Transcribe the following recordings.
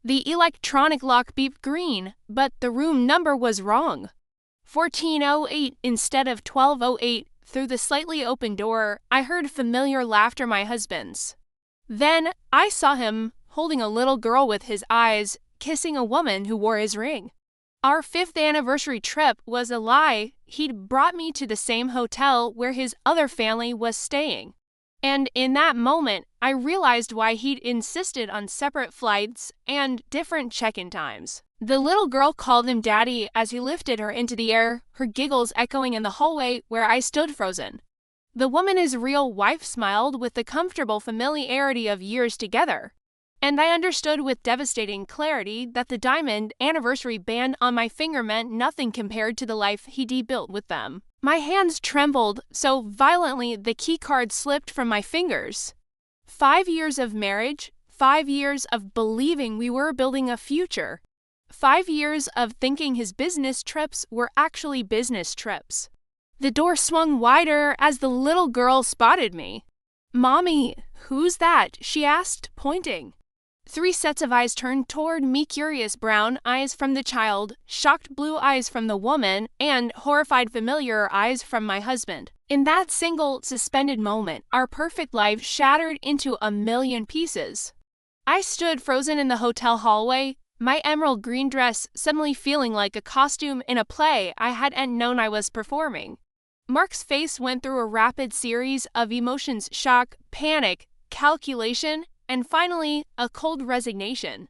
The electronic lock beeped green, but the room number was wrong. 1408 instead of 1208. Through the slightly open door, I heard familiar laughter, my husband's. Then I saw him holding a little girl with his eyes, kissing a woman who wore his ring. Our 5th anniversary trip was a lie. He'd brought me to the same hotel where his other family was staying. And in that moment, I realized why he'd insisted on separate flights and different check-in times. The little girl called him Daddy as he lifted her into the air, her giggles echoing in the hallway where I stood frozen. The woman, his real wife, smiled with the comfortable familiarity of years together. And I understood with devastating clarity that the diamond anniversary band on my finger meant nothing compared to the life he'd built with them. My hands trembled so violently the key card slipped from my fingers. 5 years of marriage, 5 years of believing we were building a future. 5 years of thinking his business trips were actually business trips. The door swung wider as the little girl spotted me. "Mommy, who's that?" she asked, pointing. 3 sets of eyes turned toward me, curious brown eyes from the child, shocked blue eyes from the woman, and horrified familiar eyes from my husband. In that single, suspended moment, our perfect life shattered into a million pieces. I stood frozen in the hotel hallway, my emerald green dress suddenly feeling like a costume in a play I hadn't known I was performing. Mark's face went through a rapid series of emotions: shock, panic, calculation, and finally, a cold resignation.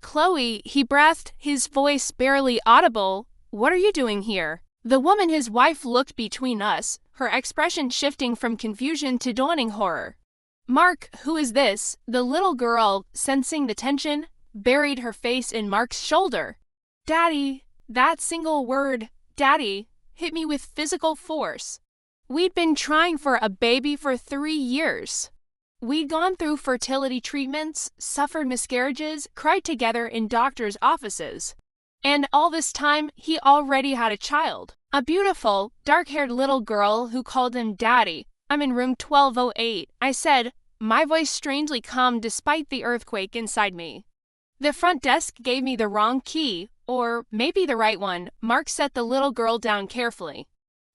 "Chloe," he breathed, his voice barely audible, "what are you doing here?" The woman, his wife, looked between us, her expression shifting from confusion to dawning horror. "Mark, who is this?" The little girl, sensing the tension, buried her face in Mark's shoulder. "Daddy," that single word, "Daddy," hit me with physical force. We'd been trying for a baby for 3 years. We'd gone through fertility treatments, suffered miscarriages, cried together in doctors' offices. And all this time, he already had a child. A beautiful, dark-haired little girl who called him Daddy. "I'm in room 1208, I said, my voice strangely calm despite the earthquake inside me. "The front desk gave me the wrong key, or maybe the right one." Mark set the little girl down carefully.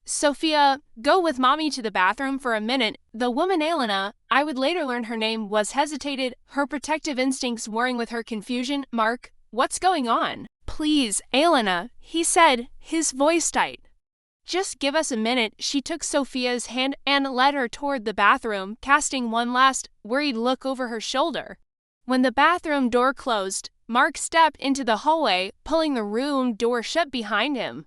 "Sophia, go with Mommy to the bathroom for a minute." The woman, Elena, I would later learn her name, was hesitated, her protective instincts warring with her confusion. "Mark, what's going on?" "Please, Elena," he said, his voice tight. "Just give us a minute." She took Sophia's hand and led her toward the bathroom, casting one last, worried look over her shoulder. When the bathroom door closed, Mark stepped into the hallway, pulling the room door shut behind him.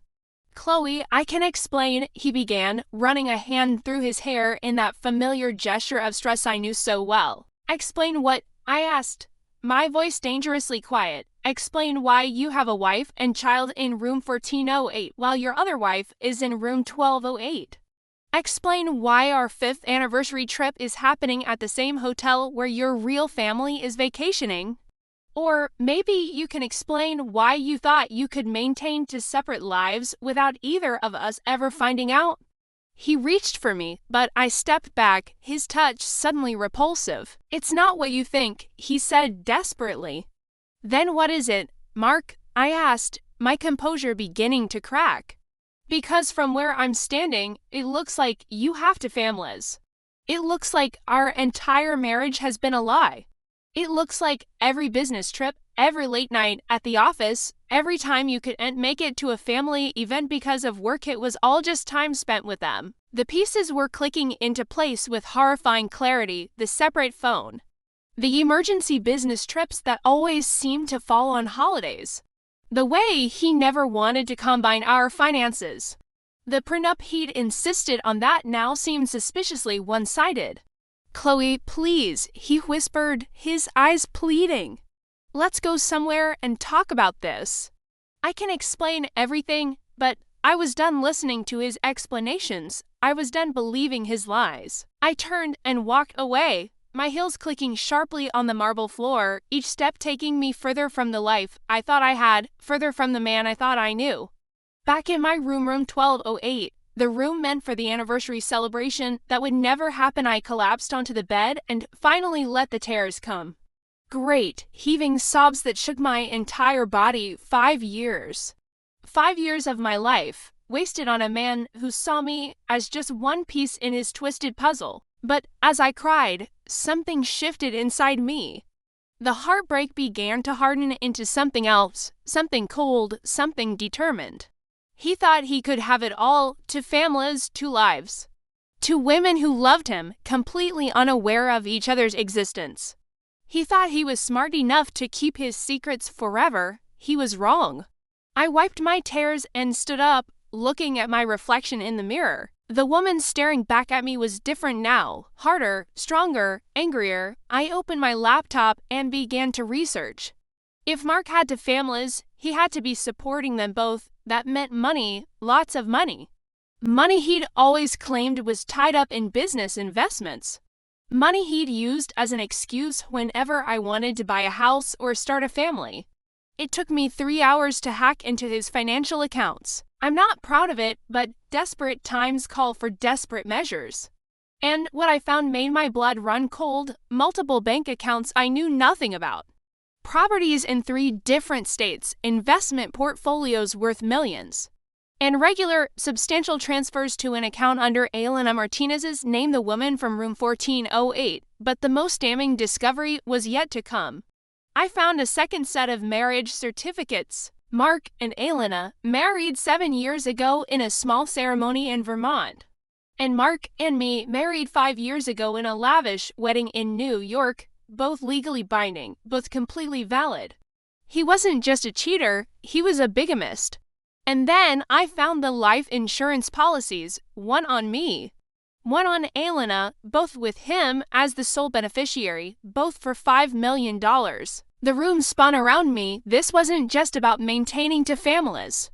"Chloe, I can explain," he began, running a hand through his hair in that familiar gesture of stress I knew so well. "Explain what?" I asked, my voice dangerously quiet. "Explain why you have a wife and child in room 1408 while your other wife is in room 1208. Explain why our 5th anniversary trip is happening at the same hotel where your real family is vacationing. Or maybe you can explain why you thought you could maintain 2 separate lives without either of us ever finding out." He reached for me, but I stepped back, his touch suddenly repulsive. "It's not what you think," he said desperately. "Then what is it, Mark?" I asked, my composure beginning to crack. "Because from where I'm standing, it looks like you have 2 families. It looks like our entire marriage has been a lie. It looks like every business trip, every late night at the office, every time you couldn't make it to a family event because of work, it was all just time spent with them." The pieces were clicking into place with horrifying clarity: the separate phone, the emergency business trips that always seemed to fall on holidays, the way he never wanted to combine our finances. The prenup he'd insisted on that now seemed suspiciously one-sided. "Chloe, please," he whispered, his eyes pleading. "Let's go somewhere and talk about this. I can explain everything." But I was done listening to his explanations. I was done believing his lies. I turned and walked away, my heels clicking sharply on the marble floor, each step taking me further from the life I thought I had, further from the man I thought I knew. Back in my room 1208, the room meant for the anniversary celebration that would never happen, I collapsed onto the bed and finally let the tears come. Great, heaving sobs that shook my entire body. 5 years. 5 years of my life, wasted on a man who saw me as just one piece in his twisted puzzle. But as I cried, something shifted inside me. The heartbreak began to harden into something else, something cold, something determined. He thought he could have it all, 2 families, 2 lives. 2 women who loved him, completely unaware of each other's existence. He thought he was smart enough to keep his secrets forever. He was wrong. I wiped my tears and stood up, looking at my reflection in the mirror. The woman staring back at me was different now, harder, stronger, angrier. I opened my laptop and began to research. If Mark had 2 families, he had to be supporting them both. That meant money, lots of money. Money he'd always claimed was tied up in business investments. Money he'd used as an excuse whenever I wanted to buy a house or start a family. It took me 3 hours to hack into his financial accounts. I'm not proud of it, but desperate times call for desperate measures. And what I found made my blood run cold: multiple bank accounts I knew nothing about. Properties in 3 different states, investment portfolios worth millions. And regular, substantial transfers to an account under Elena Martinez's name, the woman from room 1408. But the most damning discovery was yet to come. I found a second set of marriage certificates. Mark and Elena married 7 years ago in a small ceremony in Vermont. And Mark and me married 5 years ago in a lavish wedding in New York, both legally binding, both completely valid. He wasn't just a cheater, he was a bigamist. And then I found the life insurance policies, one on me, one on Elena, both with him as the sole beneficiary, both for $5 million. The room spun around me. This wasn't just about maintaining 2 families.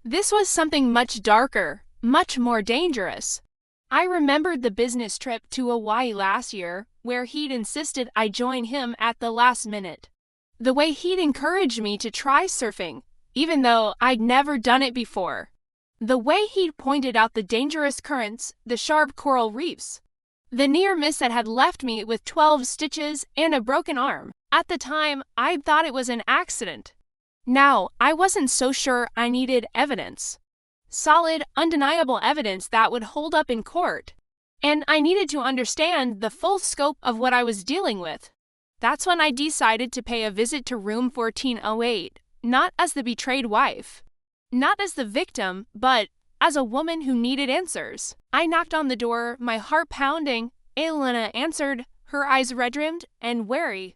This was something much darker, much more dangerous. I remembered the business trip to Hawaii last year, where he'd insisted I join him at the last minute. The way he'd encouraged me to try surfing, even though I'd never done it before. The way he'd pointed out the dangerous currents, the sharp coral reefs. The near miss that had left me with 12 stitches and a broken arm. At the time, I'd thought it was an accident. Now, I wasn't so sure. I needed evidence. Solid, undeniable evidence that would hold up in court. And I needed to understand the full scope of what I was dealing with. That's when I decided to pay a visit to room 1408. Not as the betrayed wife, not as the victim, but as a woman who needed answers. I knocked on the door, my heart pounding. Elena answered, her eyes red-rimmed and wary.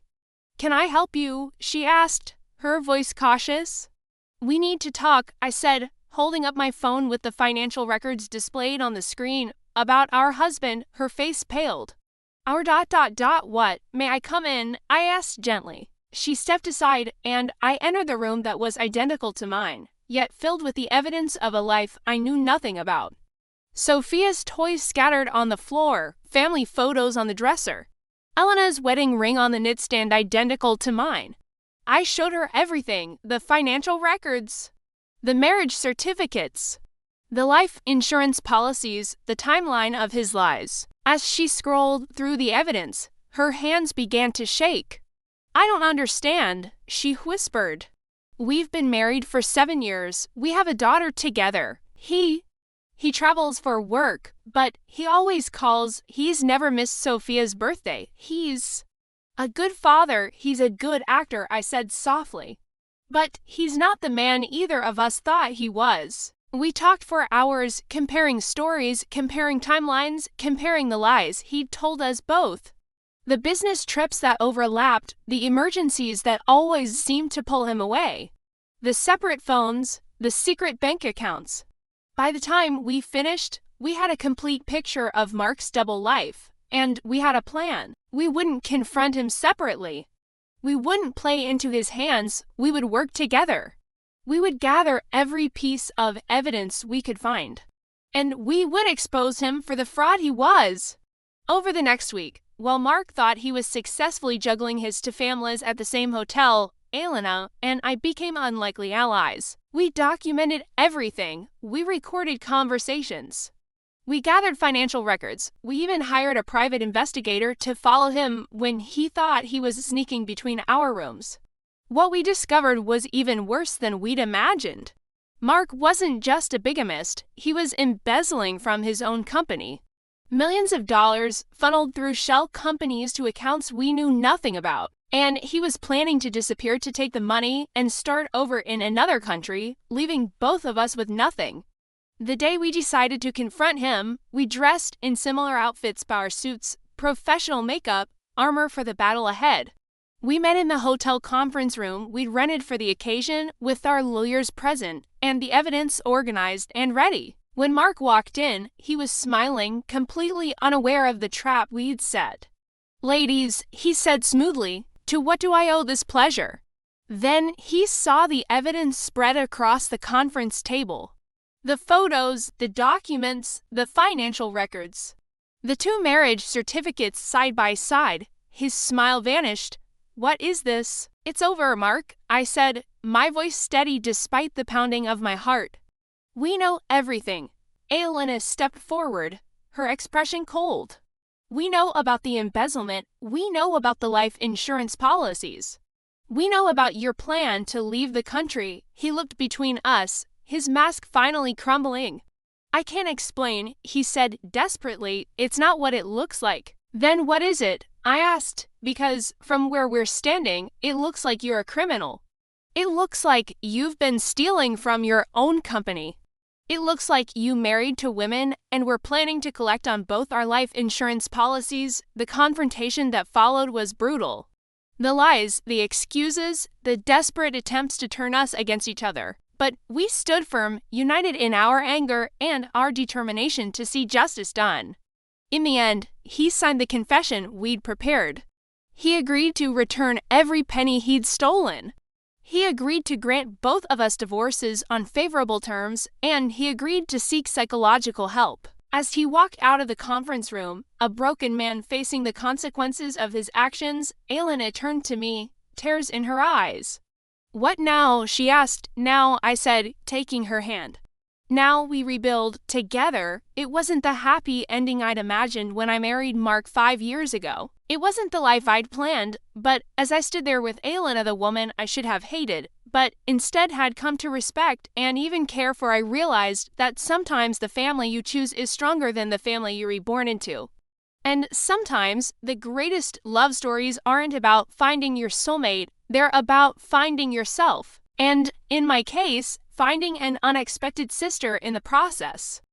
"Can I help you?" she asked, her voice cautious. "We need to talk," I said, holding up my phone with the financial records displayed on the screen. "About our husband." Her face paled. "Our ... What? May I come in?" I asked gently. She stepped aside, and I entered the room that was identical to mine, yet filled with the evidence of a life I knew nothing about. Sophia's toys scattered on the floor, family photos on the dresser, Elena's wedding ring on the nightstand identical to mine. I showed her everything: the financial records, the marriage certificates, the life insurance policies, the timeline of his lives. As she scrolled through the evidence, her hands began to shake. "I don't understand," she whispered. "We've been married for 7 years. We have a daughter together. He travels for work, but he always calls. He's never missed Sophia's birthday. He's a good father. He's a good actor," I said softly. "But he's not the man either of us thought he was." We talked for hours, comparing stories, comparing timelines, comparing the lies he'd told us both. The business trips that overlapped, the emergencies that always seemed to pull him away, the separate phones, the secret bank accounts. By the time we finished, we had a complete picture of Mark's double life, and we had a plan. We wouldn't confront him separately. We wouldn't play into his hands. We would work together. We would gather every piece of evidence we could find, and we would expose him for the fraud he was. Over the next week, while Mark thought he was successfully juggling his 2 families at the same hotel, Elena and I became unlikely allies. We documented everything. We recorded conversations. We gathered financial records. We even hired a private investigator to follow him when he thought he was sneaking between our rooms. What we discovered was even worse than we'd imagined. Mark wasn't just a bigamist, he was embezzling from his own company. Millions of dollars funneled through shell companies to accounts we knew nothing about. And he was planning to disappear to take the money and start over in another country, leaving both of us with nothing. The day we decided to confront him, we dressed in similar outfits: power suits, professional makeup, armor for the battle ahead. We met in the hotel conference room we'd rented for the occasion with our lawyers present and the evidence organized and ready. When Mark walked in, he was smiling, completely unaware of the trap we'd set. "Ladies," he said smoothly, "to what do I owe this pleasure?" Then he saw the evidence spread across the conference table. The photos, the documents, the financial records. The two marriage certificates side by side. His smile vanished. "What is this?" "It's over, Mark," I said, my voice steady despite the pounding of my heart. "We know everything." Elena stepped forward, her expression cold. "We know about the embezzlement. We know about the life insurance policies. We know about your plan to leave the country." He looked between us, his mask finally crumbling. "I can't explain," he said desperately. "It's not what it looks like." "Then what is it?" I asked, because from where we're standing, it looks like you're a criminal. It looks like you've been stealing from your own company. It looks like you married to women and were planning to collect on both our life insurance policies. The confrontation that followed was brutal. The lies, the excuses, the desperate attempts to turn us against each other. But we stood firm, united in our anger and our determination to see justice done. In the end, he signed the confession we'd prepared. He agreed to return every penny he'd stolen. He agreed to grant both of us divorces on favorable terms, and he agreed to seek psychological help. As he walked out of the conference room, a broken man facing the consequences of his actions, Elena turned to me, tears in her eyes. "What now?" she asked. "Now," I said, taking her hand. "Now we rebuild together." It wasn't the happy ending I'd imagined when I married Mark 5 years ago. It wasn't the life I'd planned, but as I stood there with Elena, the woman I should have hated, but instead had come to respect and even care for, I realized that sometimes the family you choose is stronger than the family you're reborn into. And sometimes the greatest love stories aren't about finding your soulmate, they're about finding yourself. And in my case, finding an unexpected sister in the process.